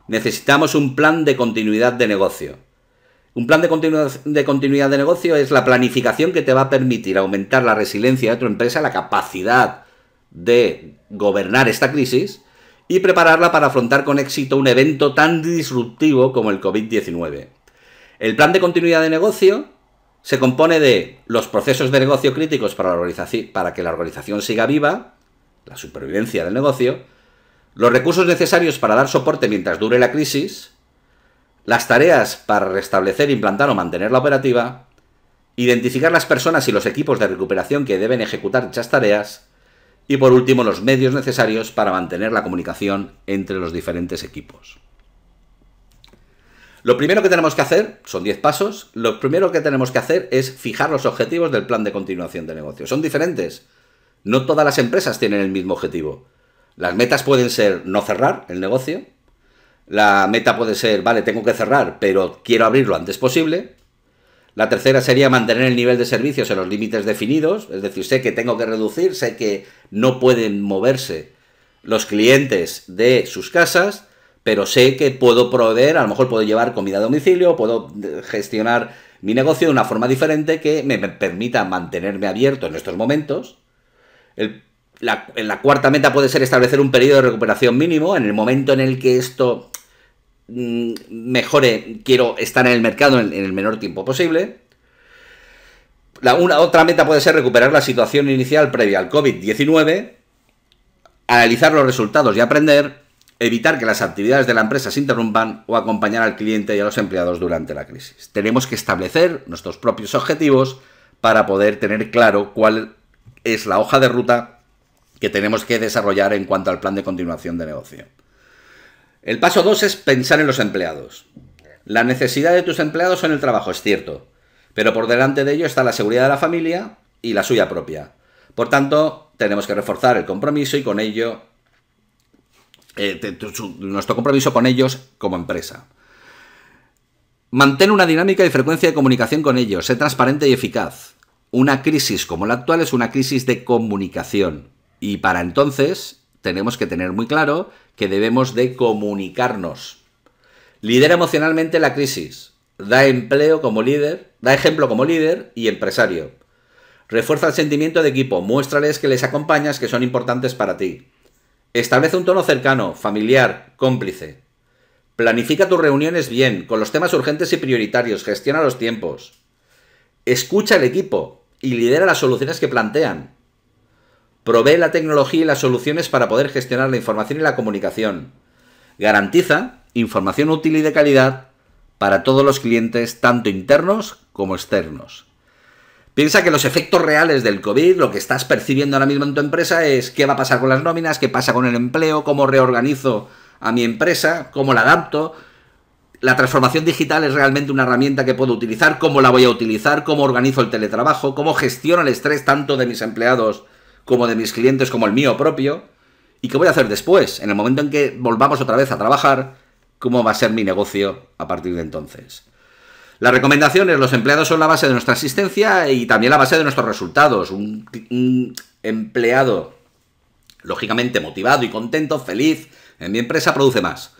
Necesitamos un plan de continuidad de negocio. Un plan de continuidad de negocio es la planificación que te va a permitir aumentar la resiliencia de tu empresa, la capacidad de gobernar esta crisis y prepararla para afrontar con éxito un evento tan disruptivo como el COVID-19. El plan de continuidad de negocio se compone de los procesos de negocio críticos para que la organización siga viva, la supervivencia del negocio, los recursos necesarios para dar soporte mientras dure la crisis, las tareas para restablecer, implantar o mantener la operativa, identificar las personas y los equipos de recuperación que deben ejecutar dichas tareas, y por último, los medios necesarios para mantener la comunicación entre los diferentes equipos. Lo primero que tenemos que hacer, son 10 pasos, lo primero que tenemos que hacer es fijar los objetivos del plan de continuación de negocio. Son diferentes. No todas las empresas tienen el mismo objetivo. Las metas pueden ser no cerrar el negocio. La meta puede ser, vale, tengo que cerrar, pero quiero abrir lo antes posible. La tercera sería mantener el nivel de servicios en los límites definidos, es decir, sé que tengo que reducir, sé que no pueden moverse los clientes de sus casas, pero sé que puedo proveer, a lo mejor puedo llevar comida a domicilio, puedo gestionar mi negocio de una forma diferente que me permita mantenerme abierto en estos momentos. La cuarta meta puede ser establecer un periodo de recuperación mínimo. En el momento en el que esto mejore, quiero estar en el mercado en el menor tiempo posible. Otra meta puede ser recuperar la situación inicial previa al COVID-19, analizar los resultados y aprender, evitar que las actividades de la empresa se interrumpan o acompañar al cliente y a los empleados durante la crisis. Tenemos que establecer nuestros propios objetivos para poder tener claro cuál es la hoja de ruta que tenemos que desarrollar en cuanto al plan de continuación de negocio. El paso 2 es pensar en los empleados. La necesidad de tus empleados en el trabajo es cierto, pero por delante de ello está la seguridad de la familia y la suya propia. Por tanto, tenemos que reforzar el compromiso y con ello nuestro compromiso con ellos como empresa. Mantén una dinámica y frecuencia de comunicación con ellos, sé transparente y eficaz. Una crisis como la actual es una crisis de comunicación y para entonces tenemos que tener muy claro que debemos de comunicarnos. Lidera emocionalmente la crisis, da ejemplo como líder y empresario. Refuerza el sentimiento de equipo, muéstrales que les acompañas, que son importantes para ti. Establece un tono cercano, familiar, cómplice. Planifica tus reuniones bien, con los temas urgentes y prioritarios, gestiona los tiempos. Escucha al equipo y lidera las soluciones que plantean. Provee la tecnología y las soluciones para poder gestionar la información y la comunicación. Garantiza información útil y de calidad para todos los clientes, tanto internos como externos. Piensa que los efectos reales del COVID, lo que estás percibiendo ahora mismo en tu empresa es qué va a pasar con las nóminas, qué pasa con el empleo, cómo reorganizo a mi empresa, cómo la adapto. La transformación digital es realmente una herramienta que puedo utilizar, cómo la voy a utilizar, cómo organizo el teletrabajo, cómo gestiono el estrés tanto de mis empleados como de mis clientes, como el mío propio. ¿Y qué voy a hacer después? En el momento en que volvamos otra vez a trabajar, ¿cómo va a ser mi negocio a partir de entonces? Las recomendaciones: los empleados son la base de nuestra existencia y también la base de nuestros resultados. Un empleado, lógicamente motivado y contento, feliz en mi empresa, produce más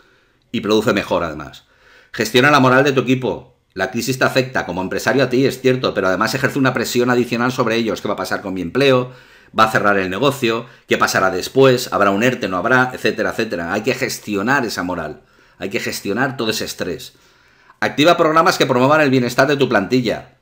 y produce mejor además. Gestiona la moral de tu equipo. La crisis te afecta como empresario a ti, es cierto, pero además ejerce una presión adicional sobre ellos. ¿Qué va a pasar con mi empleo? ¿Va a cerrar el negocio? ¿Qué pasará después? ¿Habrá un ERTE? ¿No habrá? Etcétera, etcétera. Hay que gestionar esa moral. Hay que gestionar todo ese estrés. Activa programas que promuevan el bienestar de tu plantilla.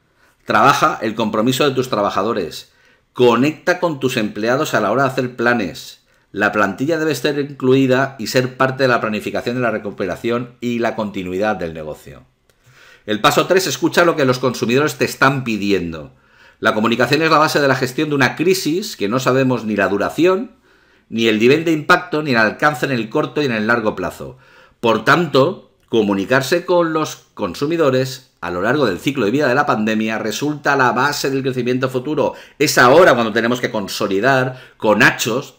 Trabaja el compromiso de tus trabajadores. Conecta con tus empleados a la hora de hacer planes. La plantilla debe estar incluida y ser parte de la planificación de la recuperación y la continuidad del negocio. El paso 3, escucha lo que los consumidores te están pidiendo. La comunicación es la base de la gestión de una crisis que no sabemos ni la duración, ni el nivel de impacto, ni el alcance en el corto y en el largo plazo. Por tanto, comunicarse con los consumidores a lo largo del ciclo de vida de la pandemia resulta la base del crecimiento futuro. Es ahora cuando tenemos que consolidar con hechos,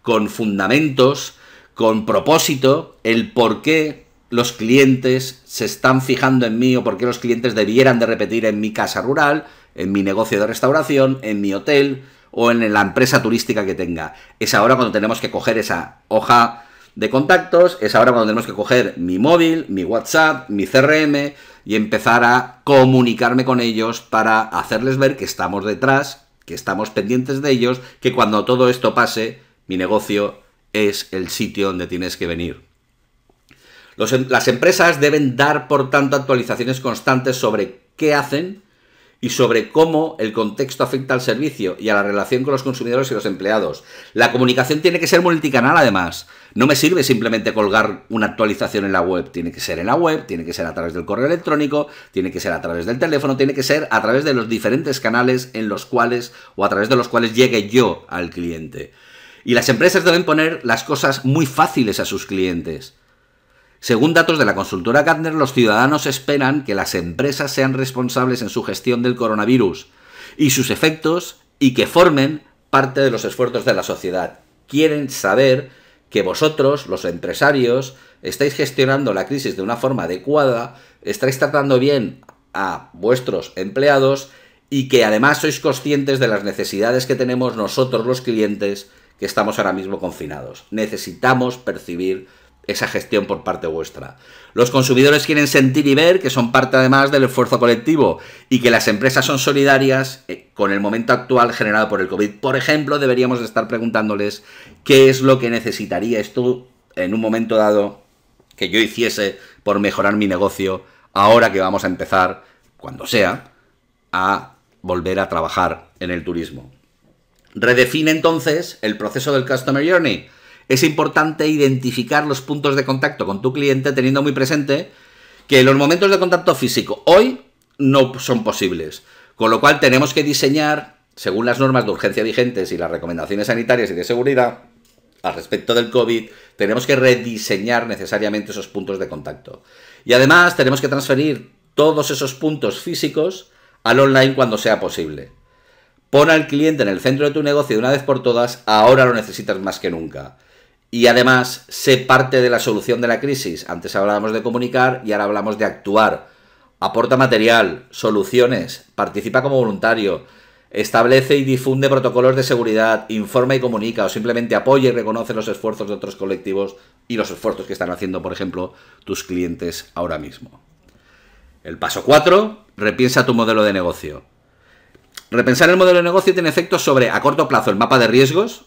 con fundamentos, con propósito, el por qué los clientes se están fijando en mí o por qué los clientes debieran de repetir en mi casa rural, en mi negocio de restauración, en mi hotel o en la empresa turística que tenga. Es ahora cuando tenemos que coger esa hoja de contactos, es ahora cuando tenemos que coger mi móvil, mi WhatsApp, mi CRM y empezar a comunicarme con ellos para hacerles ver que estamos detrás, que estamos pendientes de ellos, que cuando todo esto pase, mi negocio es el sitio donde tienes que venir. Las empresas deben dar, por tanto, actualizaciones constantes sobre qué hacen y sobre cómo el contexto afecta al servicio y a la relación con los consumidores y los empleados. La comunicación tiene que ser multicanal, además. No me sirve simplemente colgar una actualización en la web. Tiene que ser en la web, tiene que ser a través del correo electrónico, tiene que ser a través del teléfono, tiene que ser a través de los diferentes canales en los cuales o a través de los cuales llegue yo al cliente. Y las empresas deben poner las cosas muy fáciles a sus clientes. Según datos de la consultora Gartner, los ciudadanos esperan que las empresas sean responsables en su gestión del coronavirus y sus efectos y que formen parte de los esfuerzos de la sociedad. Quieren saber que vosotros, los empresarios, estáis gestionando la crisis de una forma adecuada, estáis tratando bien a vuestros empleados y que además sois conscientes de las necesidades que tenemos nosotros los clientes que estamos ahora mismo confinados. Necesitamos percibir esa gestión por parte vuestra. Los consumidores quieren sentir y ver que son parte además del esfuerzo colectivo y que las empresas son solidarias con el momento actual generado por el COVID. Por ejemplo, deberíamos de estar preguntándoles qué es lo que necesitarías tú en un momento dado que yo hiciese por mejorar mi negocio ahora que vamos a empezar, cuando sea, a volver a trabajar en el turismo. Redefine entonces el proceso del Customer Journey. Es importante identificar los puntos de contacto con tu cliente teniendo muy presente que los momentos de contacto físico hoy no son posibles. Con lo cual tenemos que diseñar, según las normas de urgencia vigentes y las recomendaciones sanitarias y de seguridad, al respecto del COVID, tenemos que rediseñar necesariamente esos puntos de contacto. Y además tenemos que transferir todos esos puntos físicos al online cuando sea posible. Pon al cliente en el centro de tu negocio de una vez por todas, ahora lo necesitas más que nunca. Y además, sé parte de la solución de la crisis. Antes hablábamos de comunicar y ahora hablamos de actuar. Aporta material, soluciones, participa como voluntario, establece y difunde protocolos de seguridad, informa y comunica o simplemente apoya y reconoce los esfuerzos de otros colectivos y los esfuerzos que están haciendo, por ejemplo, tus clientes ahora mismo. El paso 4, repiensa tu modelo de negocio. Repensar el modelo de negocio tiene efectos sobre, a corto plazo, el mapa de riesgos.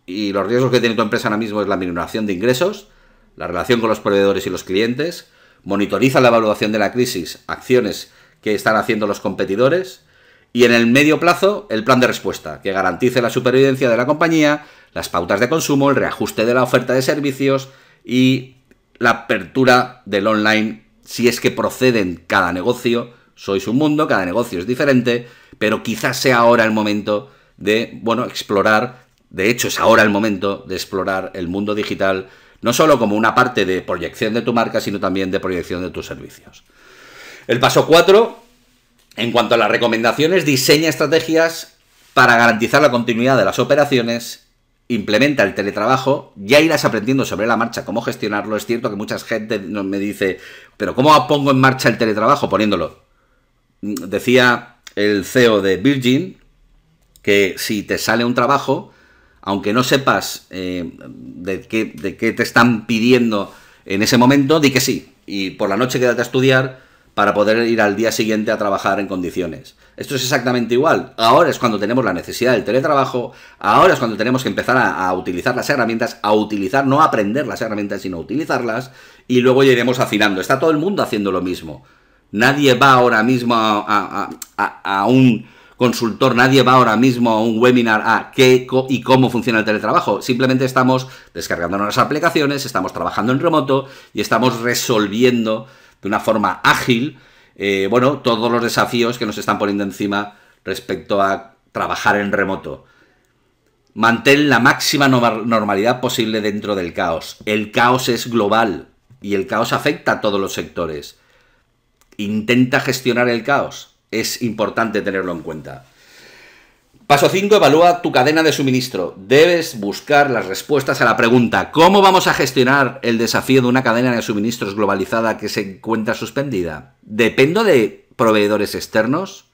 Y los riesgos que tiene tu empresa ahora mismo es la minoración de ingresos, la relación con los proveedores y los clientes, monitoriza la evaluación de la crisis, acciones que están haciendo los competidores, y en el medio plazo, el plan de respuesta, que garantice la supervivencia de la compañía, las pautas de consumo, el reajuste de la oferta de servicios y la apertura del online, si es que procede en cada negocio. Sois un mundo, cada negocio es diferente, pero quizás sea ahora el momento de, explorar. De hecho, es ahora el momento de explorar el mundo digital, no solo como una parte de proyección de tu marca, sino también de proyección de tus servicios. El paso 4, en cuanto a las recomendaciones, diseña estrategias para garantizar la continuidad de las operaciones, implementa el teletrabajo, ya irás aprendiendo sobre la marcha cómo gestionarlo. Es cierto que mucha gente me dice, pero ¿cómo pongo en marcha el teletrabajo? Poniéndolo. Decía el CEO de Virgin que si te sale un trabajo, aunque no sepas de qué te están pidiendo en ese momento, di que sí. Y por la noche quédate a estudiar para poder ir al día siguiente a trabajar en condiciones. Esto es exactamente igual. Ahora es cuando tenemos la necesidad del teletrabajo, ahora es cuando tenemos que empezar a utilizar las herramientas, no a aprender las herramientas, sino a utilizarlas, y luego ya iremos afinando. Está todo el mundo haciendo lo mismo. Nadie va ahora mismo a un consultor, nadie va ahora mismo a un webinar a qué y cómo funciona el teletrabajo. Simplemente estamos descargando las aplicaciones, estamos trabajando en remoto y estamos resolviendo de una forma ágil, bueno, todos los desafíos que nos están poniendo encima respecto a trabajar en remoto. Mantén la máxima normalidad posible dentro del caos. El caos es global y el caos afecta a todos los sectores. Intenta gestionar el caos. Es importante tenerlo en cuenta. Paso 5. Evalúa tu cadena de suministro. Debes buscar las respuestas a la pregunta: ¿cómo vamos a gestionar el desafío de una cadena de suministros globalizada que se encuentra suspendida? ¿Dependo de proveedores externos?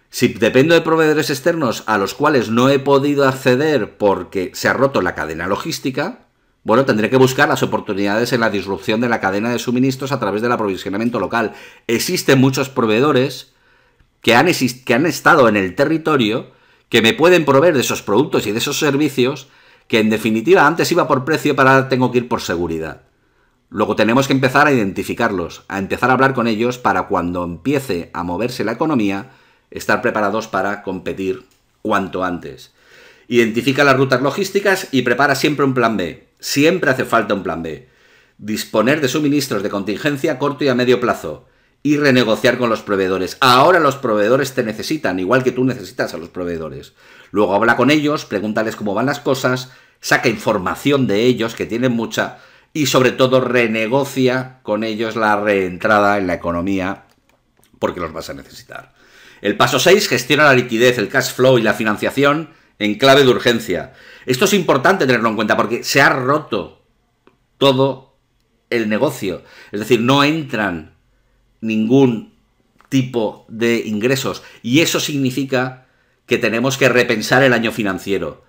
Si dependo de proveedores externos a los cuales no he podido acceder porque se ha roto la cadena logística, bueno, tendré que buscar las oportunidades en la disrupción de la cadena de suministros a través del aprovisionamiento local. Existen muchos proveedores que han estado en el territorio, que me pueden proveer de esos productos y de esos servicios, que en definitiva antes iba por precio, pero ahora tengo que ir por seguridad. Luego tenemos que empezar a identificarlos, a empezar a hablar con ellos para cuando empiece a moverse la economía, estar preparados para competir cuanto antes. Identifica las rutas logísticas y prepara siempre un plan B. Siempre hace falta un plan B. Disponer de suministros de contingencia a corto y a medio plazo. Y renegociar con los proveedores. Ahora los proveedores te necesitan, igual que tú necesitas a los proveedores. Luego habla con ellos, pregúntales cómo van las cosas, saca información de ellos, que tienen mucha, y sobre todo renegocia con ellos la reentrada en la economía, porque los vas a necesitar. El paso 6, gestiona la liquidez, el cash flow y la financiación en clave de urgencia. Esto es importante tenerlo en cuenta porque se ha roto todo el negocio. Es decir, no entran ningún tipo de ingresos y eso significa que tenemos que repensar el año financiero.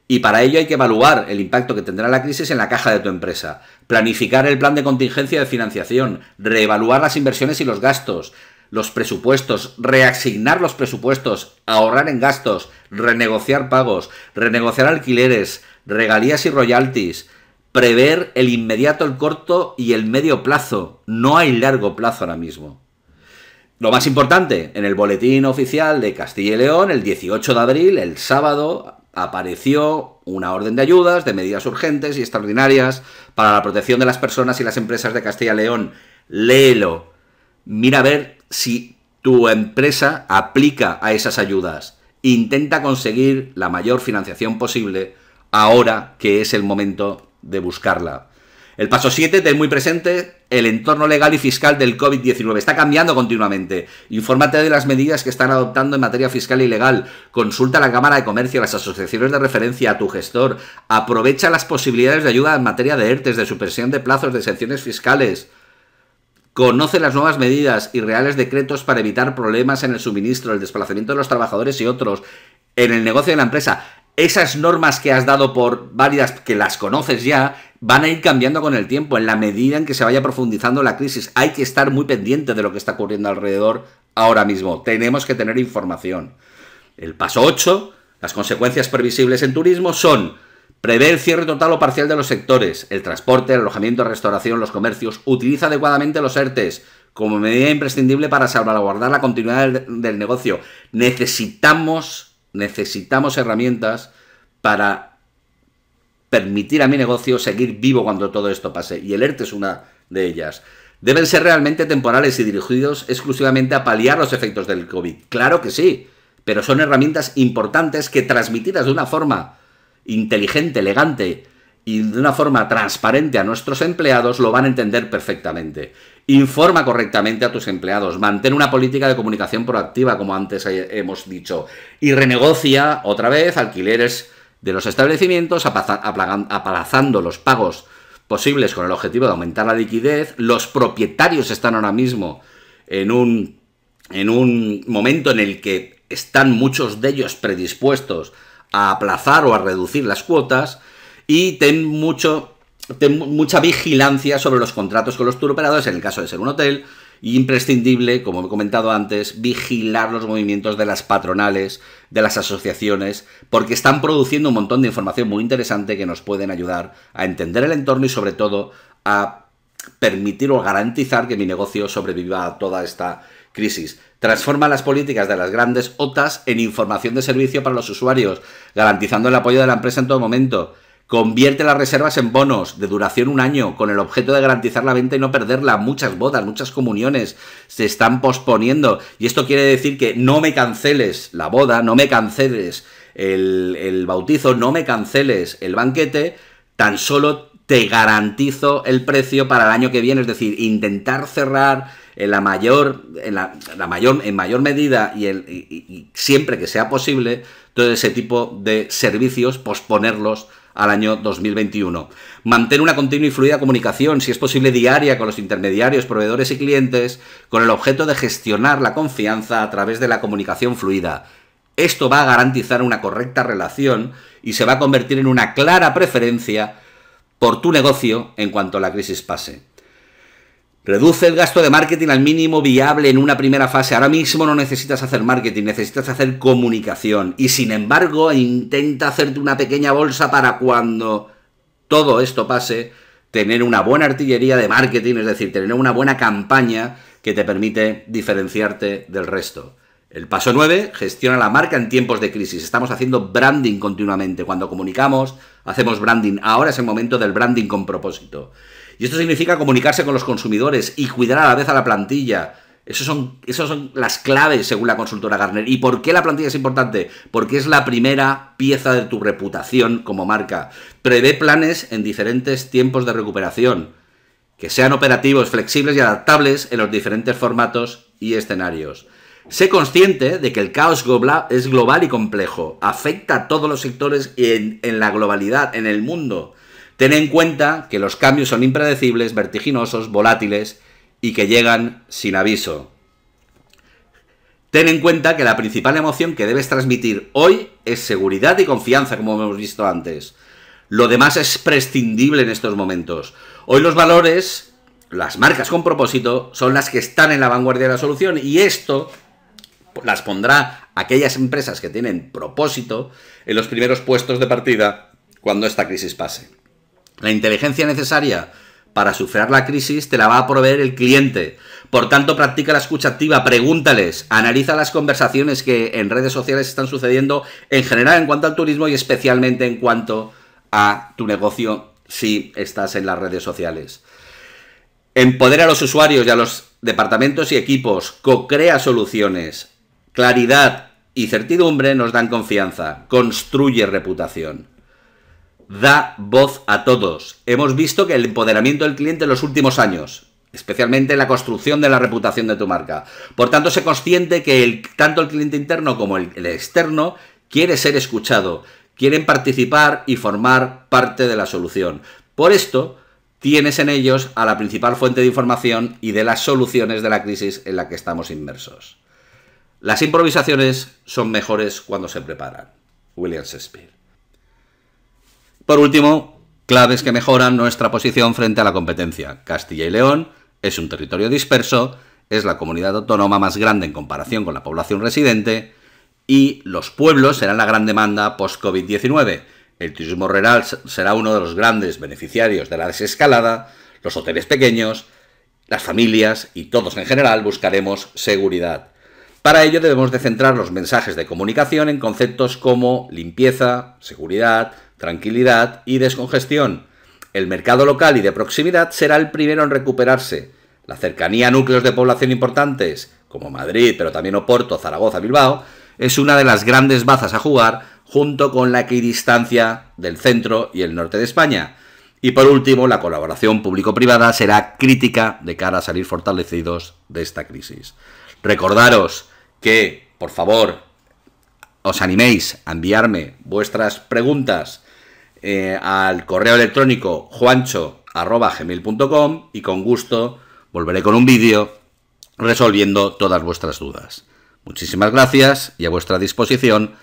Y para ello hay que evaluar el impacto que tendrá la crisis en la caja de tu empresa, planificar el plan de contingencia de financiación, reevaluar las inversiones y los gastos, los presupuestos, reasignar los presupuestos, ahorrar en gastos, renegociar pagos, renegociar alquileres, regalías y royalties, prever el inmediato, el corto y el medio plazo. No hay largo plazo ahora mismo. Lo más importante, en el boletín oficial de Castilla y León, el 18 de abril, el sábado, apareció una orden de ayudas, de medidas urgentes y extraordinarias para la protección de las personas y las empresas de Castilla y León. Léelo. Mira a ver si tu empresa aplica a esas ayudas. Intenta conseguir la mayor financiación posible ahora que es el momento de buscarla. El paso 7, ten muy presente el entorno legal y fiscal del COVID-19. Está cambiando continuamente. Infórmate de las medidas que están adoptando en materia fiscal y legal. Consulta a la Cámara de Comercio, las asociaciones de referencia, a tu gestor. Aprovecha las posibilidades de ayuda en materia de ERTES, de supresión de plazos, de exenciones fiscales. Conoce las nuevas medidas y reales decretos para evitar problemas en el suministro, el desplazamiento de los trabajadores y otros, en el negocio de la empresa. Esas normas que has dado por válidas, que las conoces ya, van a ir cambiando con el tiempo, en la medida en que se vaya profundizando la crisis. Hay que estar muy pendiente de lo que está ocurriendo alrededor ahora mismo. Tenemos que tener información. El paso 8, las consecuencias previsibles en turismo son: prever cierre total o parcial de los sectores, el transporte, el alojamiento, la restauración, los comercios. Utiliza adecuadamente los ERTES como medida imprescindible para salvaguardar la continuidad del negocio. Necesitamos herramientas para permitir a mi negocio seguir vivo cuando todo esto pase, y el ERTE es una de ellas. Deben ser realmente temporales y dirigidos exclusivamente a paliar los efectos del COVID. Claro que sí, pero son herramientas importantes que, transmitidas de una forma inteligente, elegante y de una forma transparente a nuestros empleados, lo van a entender perfectamente. Informa correctamente a tus empleados, mantén una política de comunicación proactiva, como antes hemos dicho, y renegocia otra vez alquileres de los establecimientos, aplazando los pagos posibles con el objetivo de aumentar la liquidez. Los propietarios están ahora mismo en un momento en el que están muchos de ellos predispuestos a aplazar o a reducir las cuotas, y ten mucha vigilancia sobre los contratos con los turoperadores, en el caso de ser un hotel, imprescindible, como he comentado antes, vigilar los movimientos de las patronales, de las asociaciones, porque están produciendo un montón de información muy interesante que nos pueden ayudar a entender el entorno y sobre todo a permitir o garantizar que mi negocio sobreviva a toda esta crisis. Transforma las políticas de las grandes OTAs en información de servicio para los usuarios, garantizando el apoyo de la empresa en todo momento. Convierte las reservas en bonos de duración 1 año con el objeto de garantizar la venta y no perderla. Muchas bodas, muchas comuniones se están posponiendo y esto quiere decir que no me canceles la boda, no me canceles el bautizo, no me canceles el banquete, tan solo te garantizo el precio para el año que viene. Es decir, intentar cerrar en mayor medida y siempre que sea posible todo ese tipo de servicios, posponerlos al año 2021. Mantén una continua y fluida comunicación, si es posible diaria, con los intermediarios, proveedores y clientes, con el objeto de gestionar la confianza a través de la comunicación fluida. Esto va a garantizar una correcta relación y se va a convertir en una clara preferencia por tu negocio en cuanto la crisis pase. Reduce el gasto de marketing al mínimo viable en una primera fase. Ahora mismo no necesitas hacer marketing, necesitas hacer comunicación. Y sin embargo, intenta hacerte una pequeña bolsa para cuando todo esto pase, tener una buena artillería de marketing, es decir, tener una buena campaña que te permite diferenciarte del resto. El paso 9, gestiona la marca en tiempos de crisis. Estamos haciendo branding continuamente. Cuando comunicamos, hacemos branding. Ahora es el momento del branding con propósito. Y esto significa comunicarse con los consumidores y cuidar a la vez a la plantilla. Esas son las claves según la consultora Gartner. ¿Y por qué la plantilla es importante? Porque es la primera pieza de tu reputación como marca. Prevé planes en diferentes tiempos de recuperación, que sean operativos, flexibles y adaptables en los diferentes formatos y escenarios. Sé consciente de que el caos es global y complejo. Afecta a todos los sectores en la globalidad, en el mundo. Ten en cuenta que los cambios son impredecibles, vertiginosos, volátiles y que llegan sin aviso. Ten en cuenta que la principal emoción que debes transmitir hoy es seguridad y confianza, como hemos visto antes. Lo demás es prescindible en estos momentos. Hoy los valores, las marcas con propósito, son las que están en la vanguardia de la solución y esto las pondrá aquellas empresas que tienen propósito en los primeros puestos de partida cuando esta crisis pase. La inteligencia necesaria para sufrir la crisis te la va a proveer el cliente. Por tanto, practica la escucha activa, pregúntales, analiza las conversaciones que en redes sociales están sucediendo en general en cuanto al turismo y especialmente en cuanto a tu negocio si estás en las redes sociales. Empodera a los usuarios y a los departamentos y equipos, co-crea soluciones. Claridad y certidumbre nos dan confianza, construye reputación. Da voz a todos. Hemos visto que el empoderamiento del cliente en los últimos años, especialmente en la construcción de la reputación de tu marca. Por tanto, sé consciente que tanto el cliente interno como el externo quiere ser escuchado, quieren participar y formar parte de la solución. Por esto, tienes en ellos a la principal fuente de información y de las soluciones de la crisis en la que estamos inmersos. Las improvisaciones son mejores cuando se preparan. William Shakespeare. Por último, claves que mejoran nuestra posición frente a la competencia. Castilla y León es un territorio disperso, es la comunidad autónoma más grande en comparación con la población residente y los pueblos serán la gran demanda post-COVID-19. El turismo rural será uno de los grandes beneficiarios de la desescalada, los hoteles pequeños, las familias y todos en general buscaremos seguridad. Para ello debemos de centrar los mensajes de comunicación en conceptos como limpieza, seguridad, tranquilidad y descongestión. El mercado local y de proximidad será el primero en recuperarse. La cercanía a núcleos de población importantes, como Madrid, pero también Oporto, Zaragoza, Bilbao, es una de las grandes bazas a jugar, junto con la equidistancia del centro y el norte de España. Y por último, la colaboración público-privada será crítica de cara a salir fortalecidos de esta crisis. Recordaros que, por favor, os animéis a enviarme vuestras preguntas al correo electrónico juancho@gmail.com y con gusto volveré con un vídeo resolviendo todas vuestras dudas. Muchísimas gracias y a vuestra disposición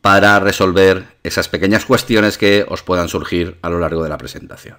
para resolver esas pequeñas cuestiones que os puedan surgir a lo largo de la presentación.